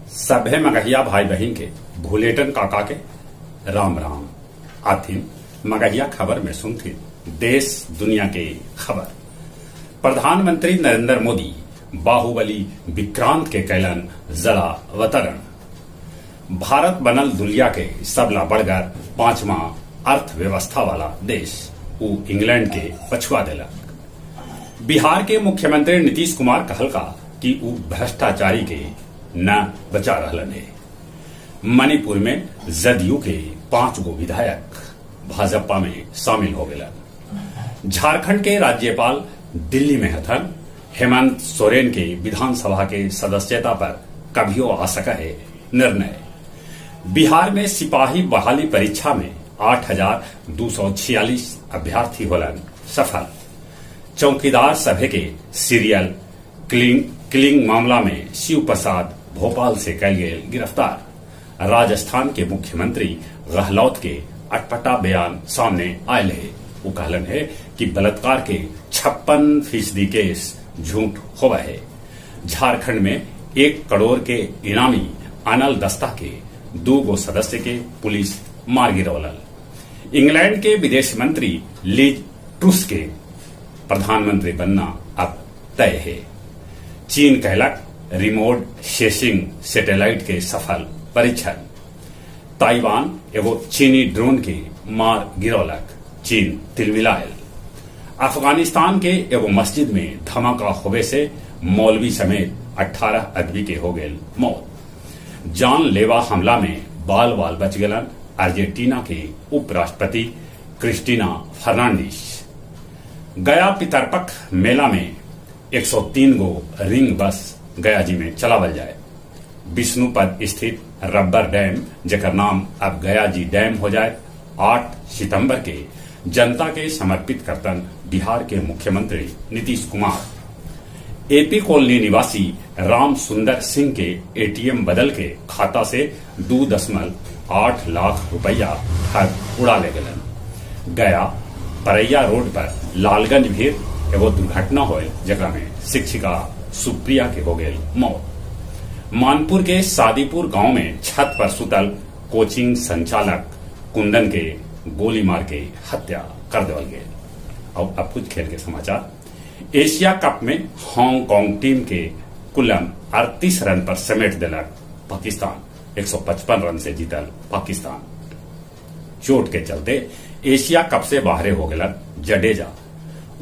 सभे मगहिया भाई बहन के भूलेटन काका के राम राम। आथिन मगहिया खबर में सुनथी देश दुनिया के खबर। प्रधानमंत्री नरेंद्र मोदी बाहुबली विक्रांत के कैलन जलावतरण। भारत बनल दुनिया के सबला बढ़कर पांचवा अर्थव्यवस्था वाला देश। उ इंग्लैंड के पछुआ दिलक। बिहार के मुख्यमंत्री नीतीश कुमार कहलका कि उ भ्रष्टाचारी के न बचा रहलन है। मणिपुर में जदयू के 5 गो विधायक भाजपा में शामिल हो गए। झारखंड के राज्यपाल दिल्ली में हथन। हेमंत सोरेन के विधानसभा के सदस्यता पर कभियो आ सका है निर्णय। बिहार में सिपाही बहाली परीक्षा में 8,246 अभ्यर्थी होलन सफल। चौकीदार सभे के सीरियल किलिंग मामला में शिव प्रसाद भोपाल से कल गए गिरफ्तार। राजस्थान के मुख्यमंत्री गहलोत के अटपटा बयान सामने आयल है। वो कहलन है कि बलात्कार के 56% केस झूठ होवा है। झारखंड में 1 करोड़ के इनामी अनल दस्ता के 2 गो सदस्य के पुलिस मार गिरौलल। इंग्लैंड के विदेश मंत्री लीज ट्रूस के प्रधानमंत्री बनना अब तय है। चीन कहलक रिमोट सेंसिंग सैटेलाइट के सफल परीक्षण। ताइवान एगो चीनी ड्रोन के मार गिरौलक। चीन तिलमिलायल। अफगानिस्तान के एगो मस्जिद में धमाका होवे से मौलवी समेत 18 आदमी के हो गए मौत। जानलेवा हमला में बाल बाल बच गलन अर्जेंटीना के उपराष्ट्रपति क्रिस्टीना फर्नांडिस। गया पितरपक्ष मेला में 103 गो रिंग बस गया जी में चलावल जाए। विष्णुपद स्थित रबर डैम जेकर नाम अब गया जी डैम हो जाए 8 सितंबर के जनता के समर्पित करतन बिहार के मुख्यमंत्री नीतीश कुमार। एपी कॉलोनी निवासी राम सुंदर सिंह के एटीएम बदल के खाता से 2.8 लाख रुपया ठग उड़ा ले गलन। गया परैया रोड पर लालगंज भी एगो दुर्घटना होल जगह में शिक्षिका सुप्रिया के हो गई मौत। मानपुर के सादीपुर गांव में छत पर सुतल कोचिंग संचालक कुंदन के गोली मार के हत्या कर देवल गए। और अब कुछ खेल के समाचार। एशिया कप में हांगकांग टीम के कुल्लम 38 रन पर समेट दिलक पाकिस्तान। 155 रन से जीतल पाकिस्तान। चोट के चलते एशिया कप से बाहर हो गए जडेजा।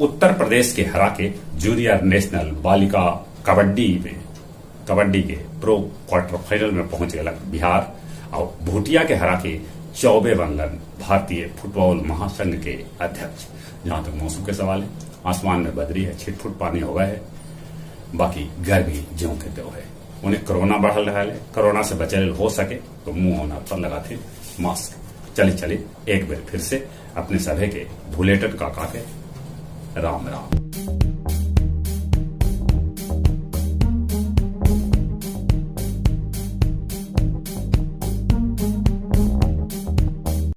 उत्तर प्रदेश के हरा के जूनियर नेशनल बालिका कबड्डी के प्रो क्वार्टर फाइनल में पहुंच गए बिहार। और भूटिया के हरा के चौबे बनलन भारतीय फुटबॉल महासंघ के अध्यक्ष। जहां तक मौसम के सवाल है, आसमान में बदरी है, 6 फुट पानी हो गया है। बाकी गर्मी ज्यों के त्यों है। उन्हें कोरोना बढ़ल रहा है। कोरोना से बचल हो सके तो मुंह होना पर लगाते मास्क। चली एक बार फिर से अपने सभे के भूलेटन काका के राम राम।